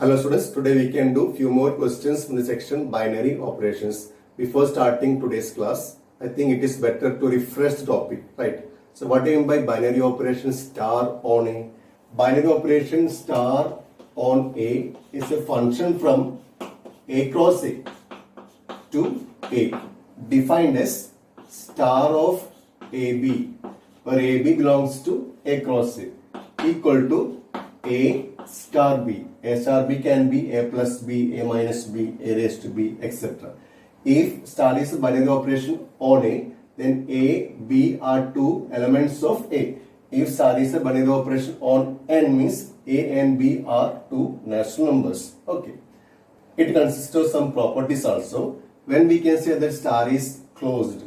Hello students, today we can do few more questions from the section binary operations. Before starting today's class, I think it is better to refresh the topic, right? So what do you mean by binary operation star on A? Binary operation star on A is a function from A cross A to A, defined as star of AB, where AB belongs to A cross A, equal to A star B. A star B can be A plus B, A minus B, A raised to B, etc. If star is a binary operation on A, then A, B are two elements of A. If star is a binary operation on N, means A and B are two natural numbers. Okay. It consists of some properties also. When we can say that star is closed.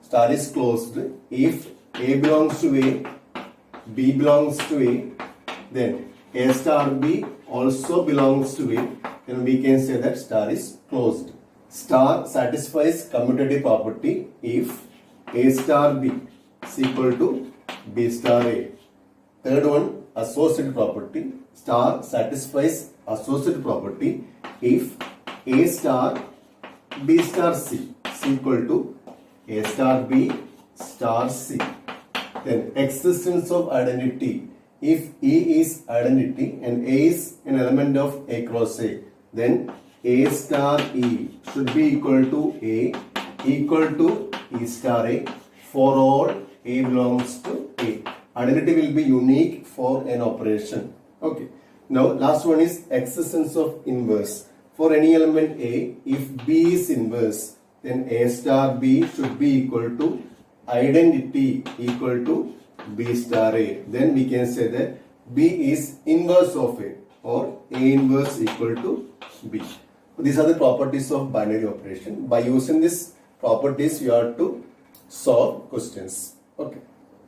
Star is closed if A belongs to A, B belongs to A, then A star B also belongs to A, then we can say that star is closed. Star satisfies commutative property if A star B is equal to B star A. Third one, associative property. Star satisfies associative property if A star B star C is equal to A star B star C. Then existence of identity. If E is identity and A is an element of A cross A, then A star E should be equal to A equal to E star A for all A belongs to A. Identity will be unique for an operation. Okay. Now last one is existence of inverse. For any element A, if B is inverse, then A star B should be equal to identity equal to B star A. Then we can say that B is inverse of A, or A inverse equal to B. These are the properties of binary operation. By using these properties, you have to solve questions. Okay.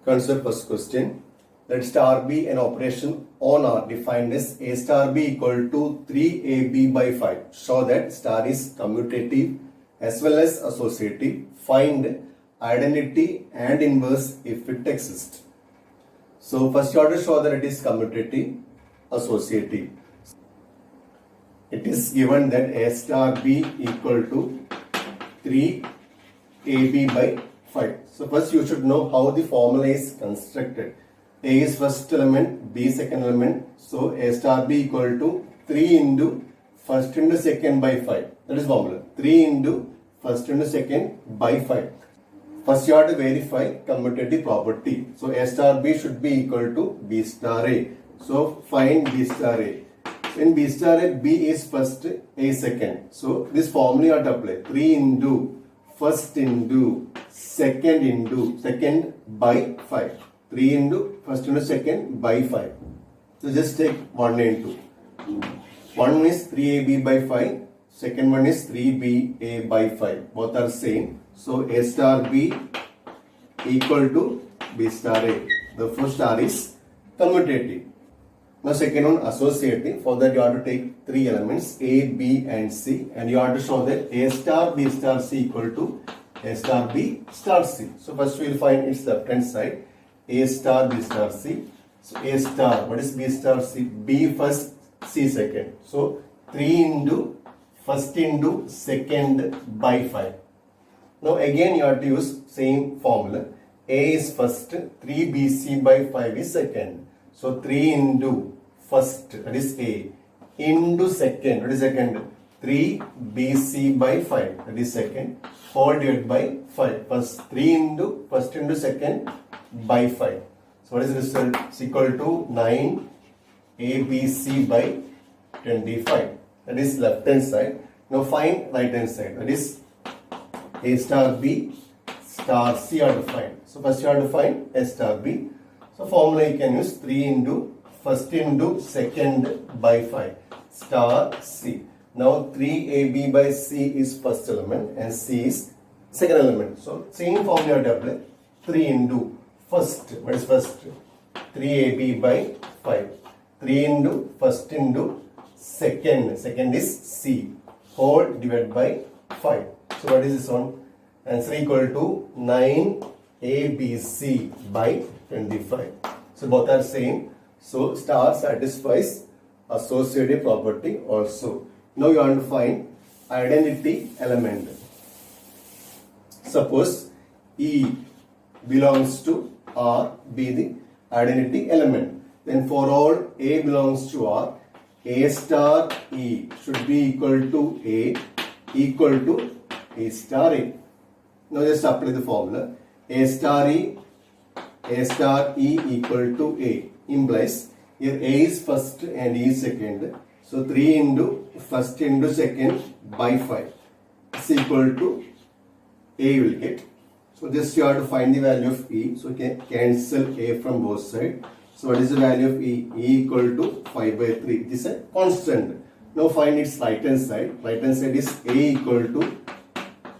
Consider first question. Let star be an operation on R defined as A star B equal to 3AB by 5. Show that star is commutative as well as associative. Find identity and inverse if it exists. So first you have to show that it is commutative, associative. It is given that A star B equal to 3AB by 5. So first you should know how the formula is constructed. A is first element, B second element. So A star B equal to 3 into first into second by 5. That is formula. 3 into first into second by 5. First you have to verify commutative property. So A star B should be equal to B star A. So find B star A. In B star A, B is first, A is second. So this formula you have to apply. 3 into first into second by 5. 3 into first into second by 5. So just take 1 and 2. One is 3AB by 5. Second one is 3BA by 5. Both are same. So A star B equal to B star A. The first star is commutative. Now second one associative. For that you have to take three elements A, B and C, and you have to show that A star B star C equal to A star B star C. So first we will find its left hand side. A star B star C. So A star, what is B star C? B first, C second. So 3 into first into second by 5. Now again you have to use same formula. A is first, 3BC by 5 is second. So 3 into first, that is A, into second, that is second, 3BC by 5, that is second, whole divided by 5. First 3 into first into second by 5. So what is the result? It's equal to 9 ABC by 25. That is left hand side. Now find right hand side. That is A star B star C you have to find. So first you have to find A star B. So formula you can use 3 into first into second by 5 star C. Now 3AB by C is first element and C is second element. So same formula you have to apply. 3 into first, what is first? 3AB by 5. 3 into first into second, second is C, whole divided by 5. So what is this one? Answer equal to 9 ABC by 25. So both are same. So star satisfies associative property also. Now you want to find identity element. Suppose E belongs to R, be the identity element. Then for all A belongs to R, A star E should be equal to A star A. Now just apply the formula. A star E equal to A implies here A is first and E is second. So 3 into first into second by 5 is equal to A will get. So just you have to find the value of E. So you can cancel A from both sides. So what is the value of E? E equal to 5 by 3. This is a constant. Now find its right hand side. Right hand side is A equal to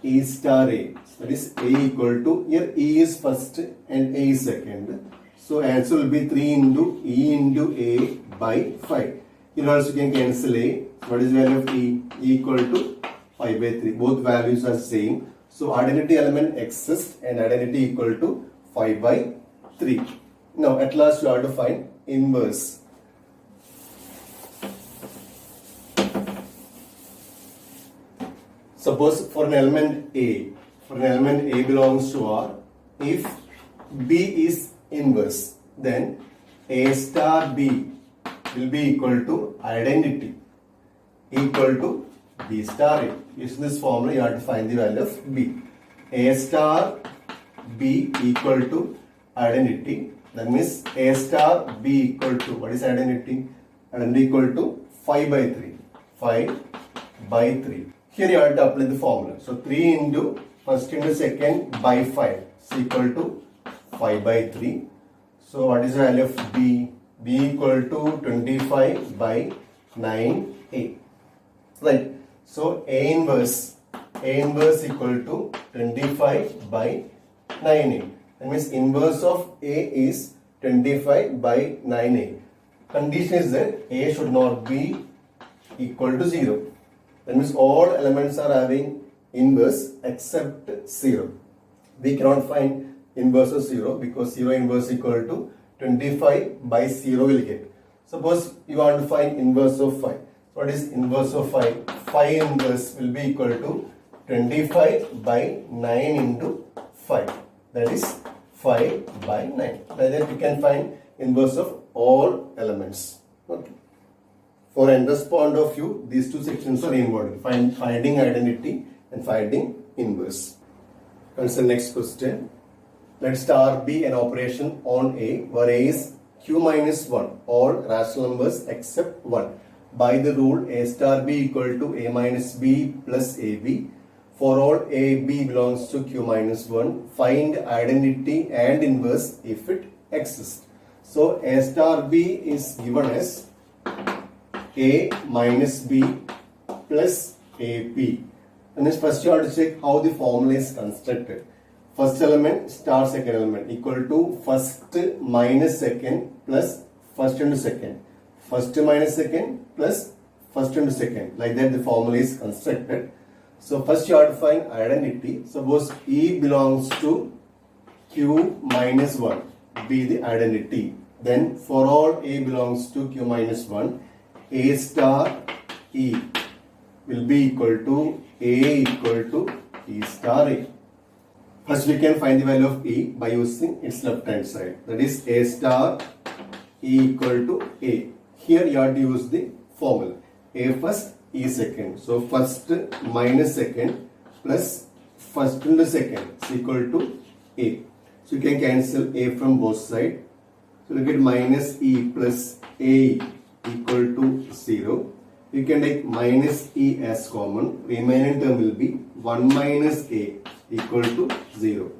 E star A. So that is A equal to, here E is first and A is second. So answer will be 3 into E into A by 5. Here also you can cancel A. What is the value of E? E equal to 5 by 3. Both values are same. So identity element exists and identity equal to 5 by 3. Now at last you have to find inverse. Suppose for an element A belongs to R, if B is inverse, then A star B will be equal to identity equal to B star A. Using this formula, you have to find the value of B. A star B equal to identity. That means A star B equal to, what is identity? Identity equal to 5 by 3. 5 by 3. Here you have to apply the formula. So 3 into first into second by 5 is equal to 5 by 3. So what is the value of B? B equal to 25 by 9A. Right. So A inverse equal to 25 by 9A. That means inverse of A is 25 by 9A. Condition is that A should not be equal to 0. That means all elements are having inverse except 0. We cannot find inverse of 0 because 0 inverse equal to 25 by 0 will get. Suppose you want to find inverse of 5. What is inverse of 5? 5 inverse will be equal to 25 by 9 into 5. That is 5 by 9. Like that we can find inverse of all elements. Okay. For inverse point of view, these two sections are important. Finding identity and finding inverse. Consider next question. Let star be an operation on A where A is Q minus 1, all rational numbers except 1. By the rule A star B equal to A minus B plus AB. For all A, B belongs to Q minus 1, find identity and inverse if it exists. So A star B is given as A minus B plus AB. And then first you have to check how the formula is constructed. First element star second element equal to first minus second plus first into second. First minus second plus first into second. Like that the formula is constructed. So first you have to find identity. Suppose E belongs to Q minus 1 be the identity. Then for all A belongs to Q minus 1, A star E will be equal to A equal to E star A. First we can find the value of E by using its left hand side. That is A star E equal to A. Here you have to use the formula. A first, E second. So first minus second plus first into second is equal to A. So you can cancel A from both sides. So you get minus E plus A equal to 0. You can take minus E as common. Remaining term will be 1 minus A equal to 0.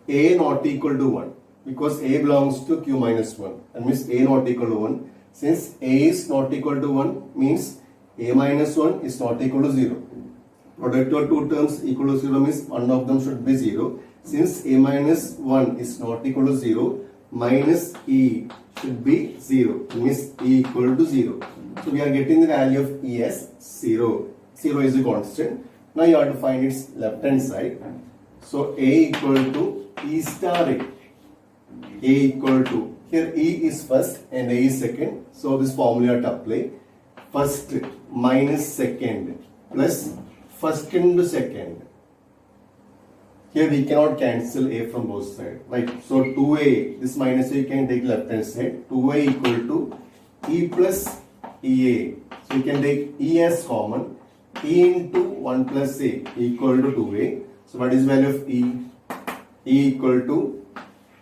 A not equal to 1 because A belongs to Q minus 1. That means A not equal to 1. Since A is not equal to 1 means A minus 1 is not equal to 0. Product of two terms equal to 0 means one of them should be 0. Since A minus 1 is not equal to 0, minus E should be 0. That means E equal to 0. So we are getting the value of E as 0. 0 is a constant. Now you have to find its left hand side. So A equal to E star A. A equal to, here E is first and A is second. So this formula to apply. first minus second plus first into second. Here we cannot cancel a from both sides, right? So 2a, this minus a you can take left hand side. 2a equal to e plus ea. So you can take e as common. E into 1 plus a equal to 2a. So what is value of e? E equal to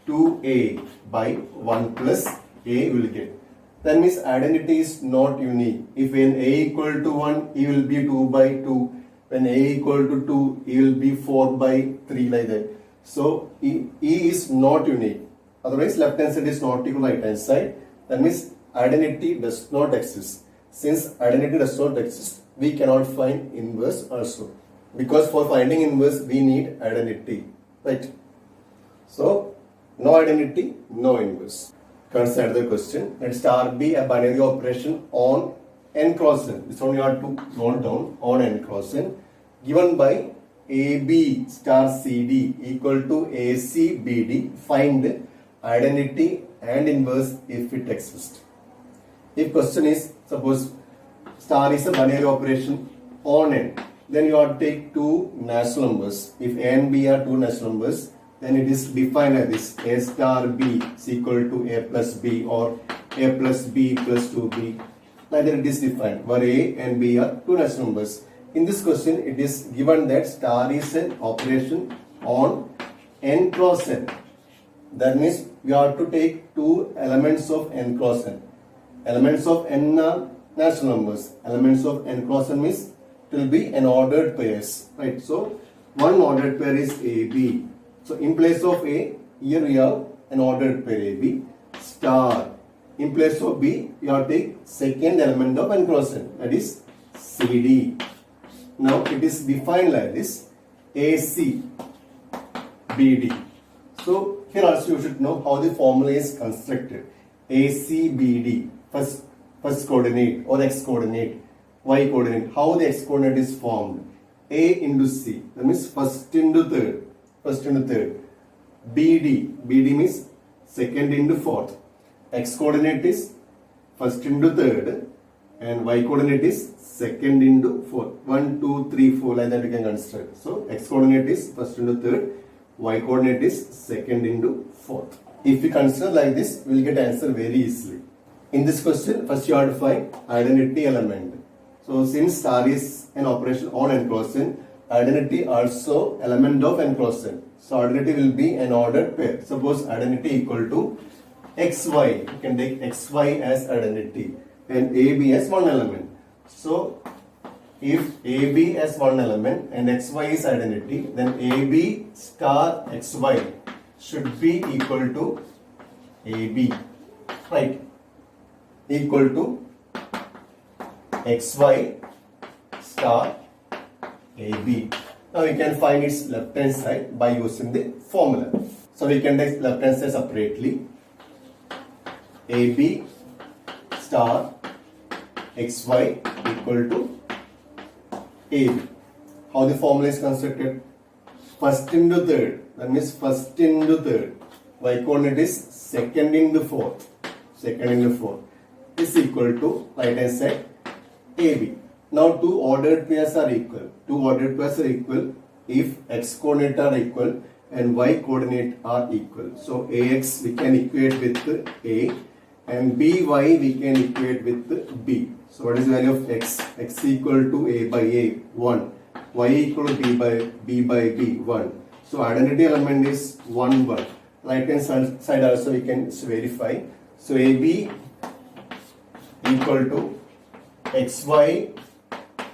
2a by 1 plus a will get. That means identity is not unique. If when a equal to 1, e will be 2 by 2. When a equal to 2, e will be 4 by 3 like that. So e is not unique. Otherwise left hand side is not equal to right hand side. That means identity does not exist. Since identity does not exist, we cannot find inverse also. Because for finding inverse, we need identity. Right? So, no identity, no inverse. Consider the question. Let star be a binary operation on n cross n. This one you have to note down on n cross n. Given by AB star CD equal to AC BD. Find identity and inverse if it exists. If question is, suppose star is a binary operation on n, then you have to take two natural numbers. If a and b are two natural numbers, then it is defined as this: a star b is equal to a plus b, or a plus b plus 2b. Like that it is defined, where a and b are two natural numbers. In this question, it is given that star is an operation on n cross n. That means we have to take two elements of n cross n. Elements of n are natural numbers. Elements of n cross n means it will be an ordered pairs, right? So one ordered pair is AB. So in place of A, here we have an ordered pair AB star. In place of B, you have to take second element of n cross n, that is CD. Now it is defined like this: AC BD. So here also you should know how the formula is constructed. AC BD, first coordinate or x coordinate, y coordinate. How the x coordinate is formed? A into C, that means first into third. BD means second into fourth. X coordinate is first into third, and y coordinate is second into fourth. 1, 2, 3, 4, like that we can construct. So x coordinate is first into third, y coordinate is second into fourth. If we consider like this, we will get answer very easily. In this question, first you have to find identity element. So since star is an operation on n cross n, identity also element of n cross n. So identity will be an ordered pair. Suppose identity equal to xy. You can take xy as identity and AB as one element. So if AB as one element and xy is identity, then AB star xy should be equal to AB, right? Equal to xy star AB. Now we can find its left hand side by using the formula. So we can take left hand side separately. AB star xy equal to AB. How the formula is constructed? First into third, that means first into third. Y coordinate is second into fourth. Is equal to right hand side AB. Now two ordered pairs are equal. If x coordinate are equal and y coordinate are equal. So ax we can equate with A and by we can equate with B. So what is the value of x? X equal to A by A, 1. Y equal to B by B, 1. So identity element is 1, 1. Right hand side also we can verify. So AB equal to xy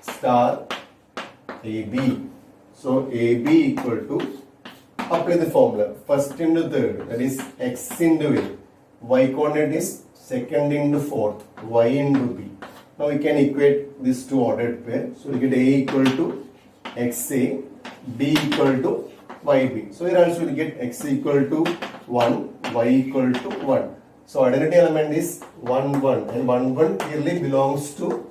star AB. So AB equal to, apply the formula, first into third, that is x into A. Y coordinate is second into fourth, y into B. Now we can equate these two ordered pair. So we get A equal to XA, B equal to YB. So here also we get x equal to 1, y equal to 1. So identity element is 1, 1, and 1, 1 clearly belongs to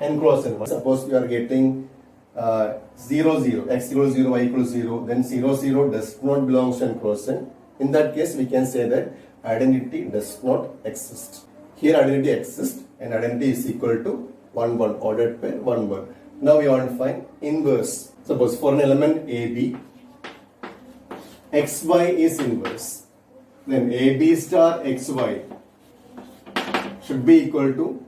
n cross n. Suppose we are getting 0, 0, x equals 0, y equals 0, then 0, 0 does not belong to n cross n. In that case, we can say that identity does not exist. Here identity exists and identity is equal to 1, 1, ordered pair 1, 1. Now we want to find inverse. Suppose for an element AB, XY is inverse. Then AB star XY should be equal to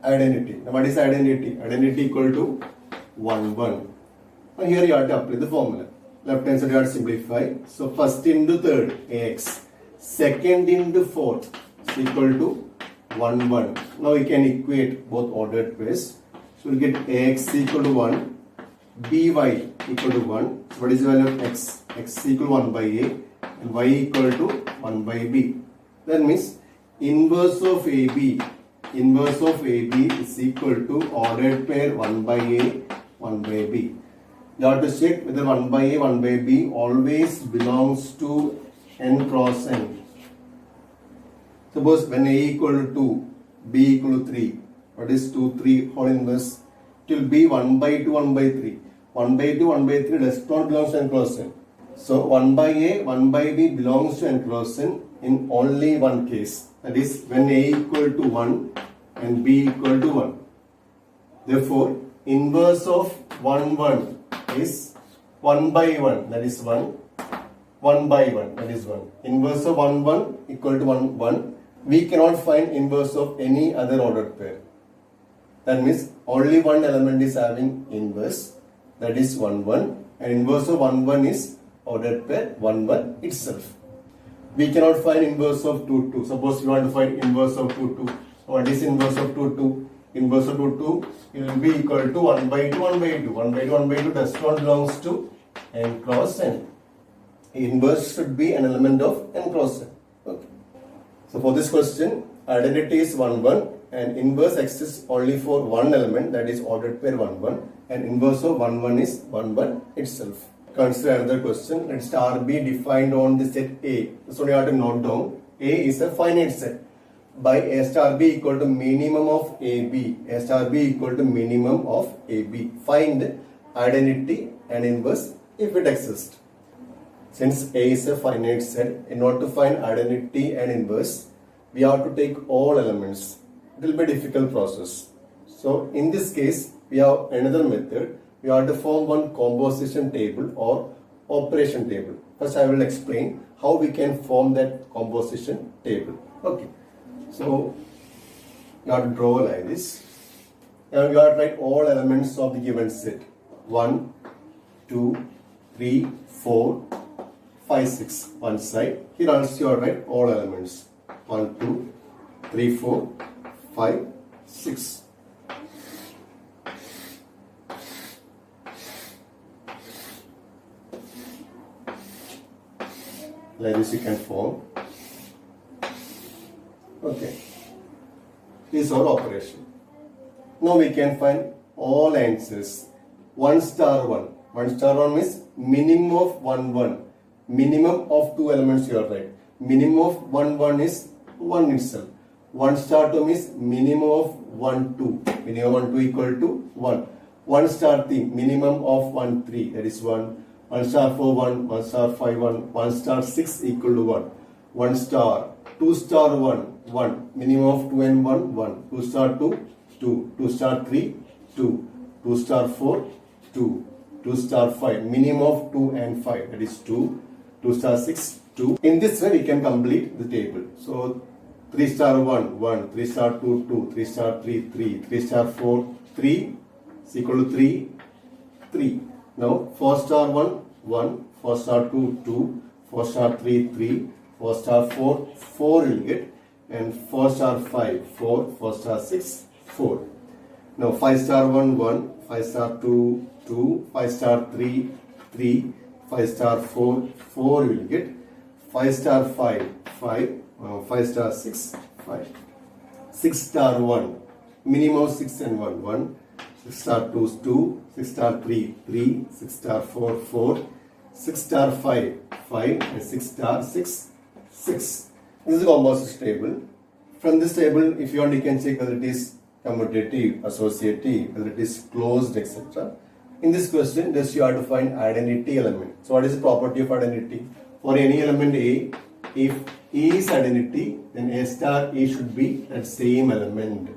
identity. Now what is identity? Identity equal to 1, 1. Now here you have to apply the formula. Left hand side you have to simplify. So first into third, AX. Second into fourth is equal to 1, 1. Now we can equate both ordered pairs. So we get AX equal to 1, BY equal to 1. So what is the value of X? X equal to 1 by A and Y equal to 1 by B. That means inverse of AB is equal to ordered pair 1 by A, 1 by B. You have to check whether 1 by A, 1 by B always belongs to n cross n. Suppose when A equal to 2, B equal to 3, what is 2, 3 whole inverse? It will be 1 by 2, 1 by 3. 1 by 2, 1 by 3 does not belong to n cross n. So 1 by A, 1 by B belongs to n cross n in only one case. That is when A equal to 1 and B equal to 1. Therefore, inverse of 1, 1 is 1 by 1, that is 1. 1 by 1, that is 1. Inverse of 1, 1 equal to 1, 1. We cannot find inverse of any other ordered pair. That means only one element is having inverse, that is 1, 1. And inverse of 1, 1 is ordered pair 1, 1 itself. We cannot find inverse of 2, 2. Suppose we want to find inverse of 2, 2. What is inverse of 2, 2? Inverse of 2, 2 it will be equal to 1 by 2, 1 by 2. 1 by 2, 1 by 2 does not belongs to n cross n. Inverse should be an element of n cross n. Okay. So for this question, identity is 1, 1 and inverse exists only for one element, that is ordered pair 1, 1, and inverse of 1, 1 is 1, 1 itself. Consider another question. Let star be defined on the set A. So you have to note down A is a finite set. By A star B equal to minimum of AB. A star B equal to minimum of AB. Find identity and inverse if it exists. Since A is a finite set, in order to find identity and inverse, we have to take all elements. It will be a difficult process. So in this case, we have another method. We have to form one composition table or operation table. First, I will explain how we can form that composition table. Okay. So you have to draw like this. Now you have to write all elements of the given set. 1, 2, 3, 4, 5, 6. One side. Here also you have to write all elements. 1, 2, 3, 4, 5, 6. Like this you can form. Okay. This is our operation. Now we can find all answers. 1 star 1. 1 star 1 means minimum of 1, 1. Minimum of 2 elements you are right. Minimum of 1, 1 is 1 itself. 1 star 2 means minimum of 1, 2. Minimum 1, 2 equal to 1. 1 star 3. Minimum of 1, 3. That is 1. 1 star 4, 1. 1 star 5, 1. 1 star 6 equal to 1. 1 star 2 star 1. 1. Minimum of 2 and 1. 1. 2 star 2. 2. 2 star 3. 2. 2 star 4. 2. 2 star 5. Minimum of 2 and 5. That is 2. 2 star 6. 2. In this way we can complete the table. So 3 star 1. 1. 3 star 2. 2. 3 star 3. 3. 3 star 4. 3 is equal to 3. 3. Now 4 star 1. 1. 4 star 2. 2. 4 star 3. 3. 4 star 4. 4 will get. And 4 star 5. 4. 4 star 6. 4. Now 5 star 1. 1. 5 star 2. 2. 5 star 3. 3. 5 star 4. 4 will get. 5 star 5. 5. 5 star 6. 5. 6 star 1. Minimum 6 and 1. 1. 6 star 2 is 2. 6 star 3. 3. 6 star 4. 4. 6 star 5. 5. And 6 star 6. 6. This is a composition table. From this table, if you want, you can check whether it is commutative, associative, whether it is closed, etc. In this question, just you have to find identity element. So what is the property of identity? For any element A, if E is identity, then A star E should be that same element.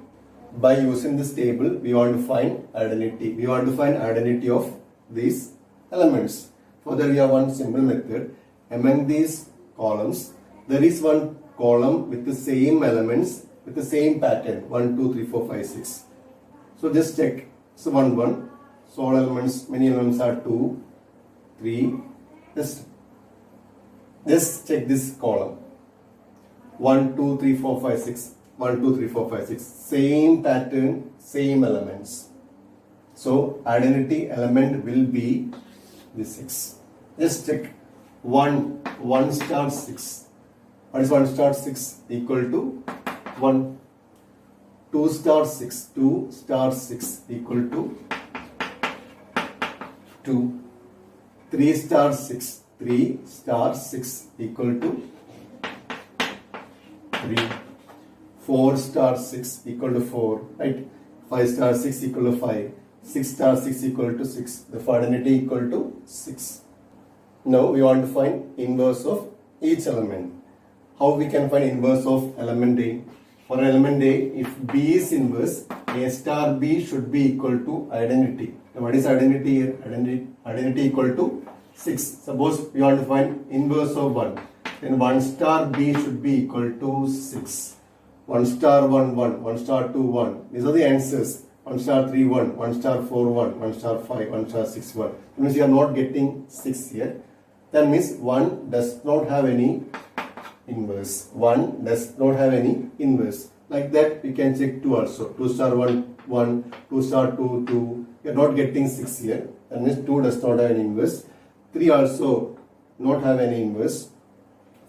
by using this table, we want to find identity. We want to find identity of these elements. Further, we have one simple method. Among these columns, there is one column with the same elements, with the same pattern, 1, 2, 3, 4, 5, 6. So just check. So 1, 1. So all elements, many elements are 2, 3. Just check this column. 1, 2, 3, 4, 5, 6. 1, 2, 3, 4, 5, 6. Same pattern, same elements. So identity element will be this 6. Just check. 1 star 6. What is 1 star 6? Equal to 1. 2 star 6. 2 star 6 equal to 2. 3 star 6. 3 star 6 equal to 3. 4 star 6 equal to 4, right? 5 star 6 equal to 5. 6 star 6 equal to 6. The identity equal to 6. Now we want to find inverse of each element. How we can find inverse of element A? For element A, if B is inverse, A star B should be equal to identity. Now what is identity here? Identity equal to 6. Suppose we want to find inverse of 1. Then 1 star B should be equal to 6. 1 star 1, 1. 1 star 2, 1. These are the answers. 1 star 3, 1. 1 star 4, 1. 1 star 5. 1 star 6, 1. That means you are not getting 6 here. That means 1 does not have any inverse. 1 does not have any inverse. Like that, we can check 2 also. 2 star 1, 1. 2 star 2, 2. You are not getting 6 here. That means 2 does not have any inverse. 3 also not have any inverse.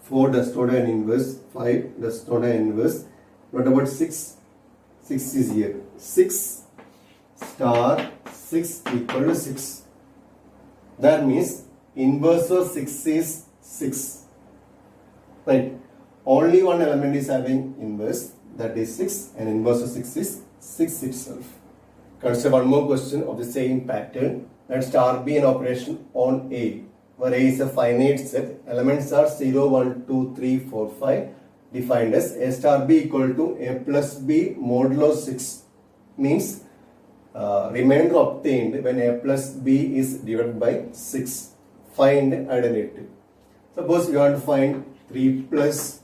4 does not have any inverse. 5 does not have any inverse. What about 6? 6 is here. 6 star 6 equal to 6. That means inverse of 6 is 6. Right. Only one element is having inverse, that is 6, and inverse of 6 is 6 itself. Consider one more question of the same pattern. Let star be an operation on A, where A is a finite set. Elements are 0, 1, 2, 3, 4, 5. Defined as A star B equal to A plus B modulo 6. Means remainder obtained when A plus B is divided by 6. Find identity. Suppose we want to find 3 plus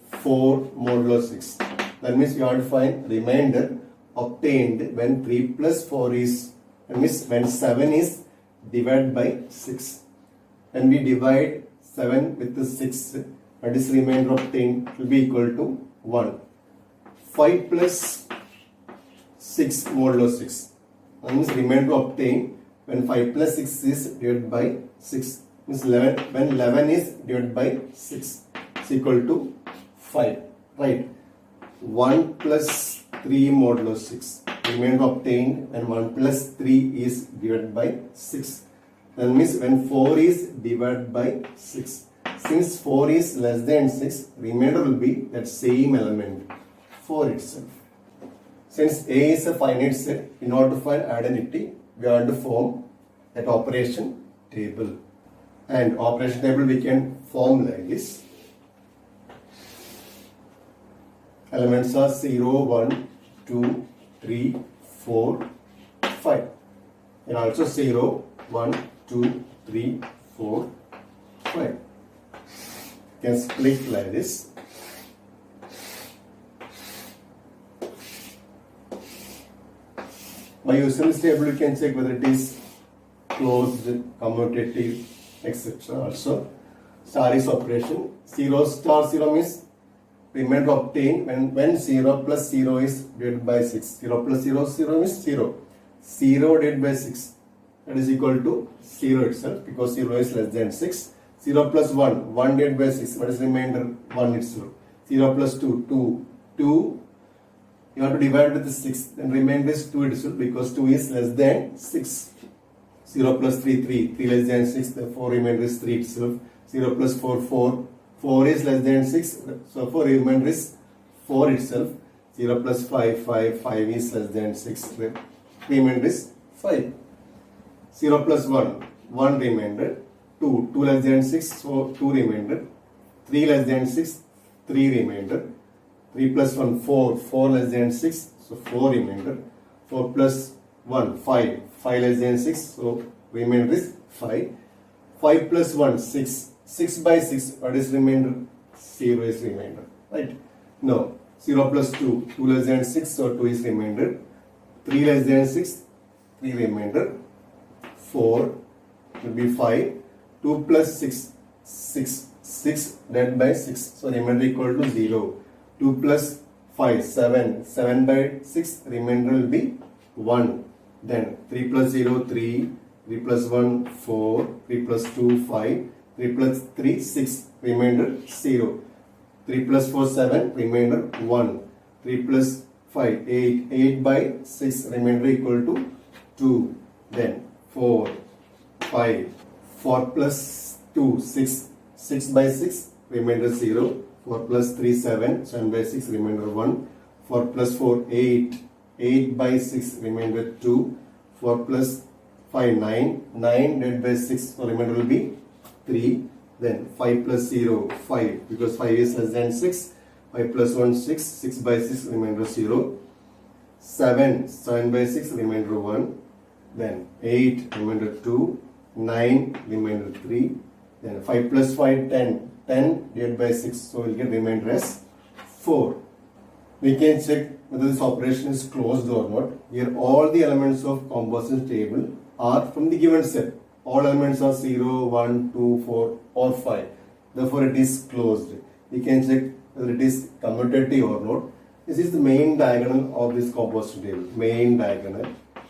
4 modulo 6. That means we want to find remainder obtained when 3 plus 4 is, that means when 7 is divided by 6. When we divide 7 with the 6, that is remainder obtained will be equal to 1. 5 plus 6 modulo 6. That means remainder obtained when 5 plus 6 is divided by 6. Means 11, when 11 is divided by 6 is equal to 5. Right. 1 plus 3 modulo 6. Remainder obtained when 1 plus 3 is divided by 6. That means when 4 is divided by 6. Since 4 is less than 6, remainder will be that same element, 4 itself. Since A is a finite set, in order to find identity, we want to form that operation table. And operation table we can form like this. Elements are 0, 1, 2, 3, 4, 5. And also 0, 1, 2, 3, 4, 5. You can split like this. By using this table, you can check whether it is closed, commutative, etc. Also, star is operation. 0 star 0 means remainder obtained when 0 plus 0 is divided by 6. 0 plus 0, 0 means 0. 0 divided by 6, that is equal to 0 itself, because 0 is less than 6. 0 plus 1, 1 divided by 6, what is remainder? 1 itself. 0 plus 2, 2. 2, you have to divide with the 6, then remainder is 2 itself, because 2 is less than 6. 0 plus 3, 3. 3 less than 6, therefore remainder is 3 itself. 0 plus 4, 4. 4 is less than 6, so 4 remainder is 4 itself. 0 plus 5, 5. 5 is less than 6, remainder is 5. 0 plus 1, 1 remainder. 2, 2 less than 6, so 2 remainder. 3 less than 6, 3 remainder. 3 plus 1, 4, 4 less than 6, So 4 remainder. 4 plus 1, 5. 5 less than 6. So remainder is 5. 5 plus 1, 6. 6 by 6. What is remainder? 0 is remainder. Right? No. 0 plus 2. 2 less than 6. So 2 is remainder. 3 less than 6. 3 remainder. 4 will be 5. 2 plus 6. 6. 6 divided by 6. So remainder equal to 0. 2 plus 5. 7. 7 by 6. Remainder will be 1. Then 3 plus 0, 3. 3 plus 1, 4. 3 plus 2, 5. 3 plus 3, 6. Remainder 0. 3 plus 4, 7. Remainder 1. 3 plus 5, 8. 8 by 6. Remainder equal to 2. Then 4. 5. 4 plus 2, 6. 6 by 6. Remainder 0. 4 plus 3, 7. 7 by 6. Remainder 1. 4 plus 4, 8. 8 by 6. Remainder 2. 4 plus 5, 9. 9 divided by 6. So remainder will be 3. Then 5 plus 0, 5. Because 5 is less than 6. 5 plus 1, 6. 6 by 6. Remainder 0. 7. 7 by 6. Remainder 1. Then 8. Remainder 2. 9. Remainder 3. Then 5 plus 5, 10. 10 divided by 6. So we'll get remainder as 4. We can check whether this operation is closed or not. Here all the elements of composition table are from the given set. All elements are 0, 1, 2, 4 or 5. Therefore it is closed. We can check whether it is commutative or not. This is the main diagonal of this composition table. Main diagonal.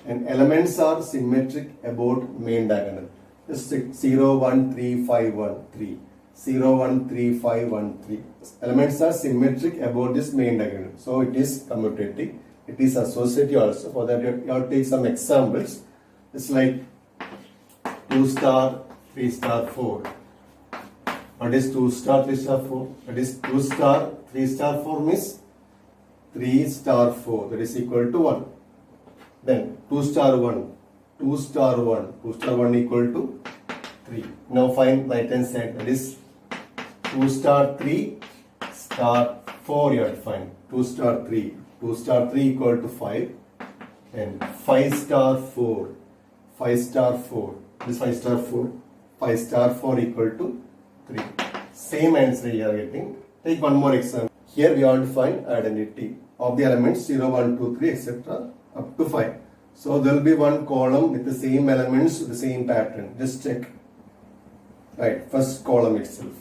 And elements are symmetric about main diagonal. Just check 0, 1, 3, 5, 1, 3. 0, 1, 3, 5, 1, 3. Elements are symmetric about this main diagonal. So it is commutative. It is associative also. For that you have to take some examples. It's like 2 star, 3 star, 4. What is 2 star, 3 star, 4? That is 2 star, 3 star, 4 means 3 star 4. That is equal to 1. Then 2 star 1. 2 star 1. 2 star 1 equal to 3. Now find right hand side. That is 2 star 3 star 4 you have to find. 2 star 3. 2 star 3 equal to 5. And 5 star 4. 5 star 4. This 5 star 4. 5 star 4 equal to 3. Same answer you are getting. Take one more example. Here we want to find identity of the elements 0, 1, 2, 3 etc. up to 5. So there will be one column with the same elements, the same pattern. Just check. Right, first column itself.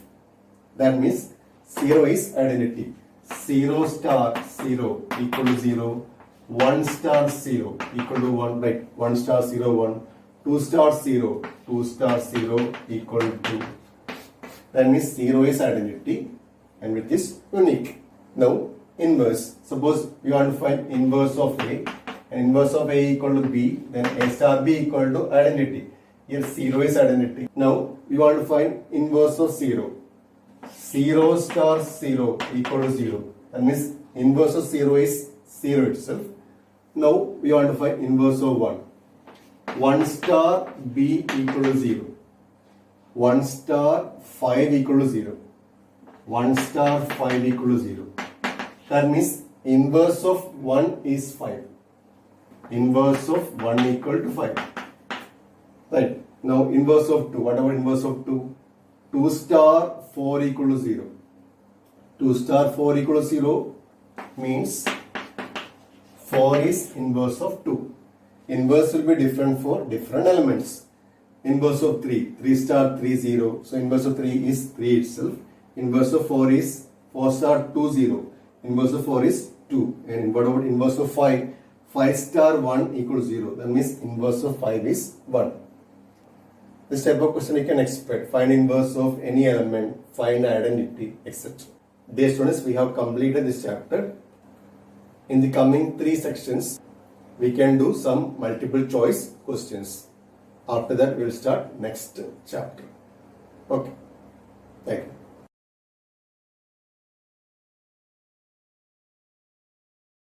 That means 0 is identity. 0 star 0 equal to 0. 1 star 0 equal to 1. Right, 1 star 0, 1. 2 star 0. 2 star 0 equal to 2. That means 0 is identity and which is unique. Now, inverse. Suppose we want to find inverse of A. And inverse of A equal to B. Then A star B equal to identity. Here 0 is identity. Now, we want to find inverse of 0. 0 star 0 equal to 0. That means inverse of 0 is 0 itself. Now, we want to find inverse of 1. 1 star B equal to 0. 1 star 5 equal to 0. 1 star 5 equal to 0. That means inverse of 1 is 5. Inverse of 1 equal to 5. Right. Now inverse of 2. What about inverse of 2? 2 star 4 equal to 0. 2 star 4 equal to 0 means 4 is inverse of 2. Inverse will be different for different elements. Inverse of 3. 3 star 3 0. So inverse of 3 is 3 itself. Inverse of 4 is 4 star 2 0. Inverse of 4 is 2. And what about inverse of 5? 5 star 1 equals 0. That means inverse of 5 is 1. This type of question you can expect. Find inverse of any element, find identity, etc. Dear students, we have completed this chapter. In the coming 3 sections, we can do some multiple choice questions. After that, we will start next chapter. Okay. Thank you.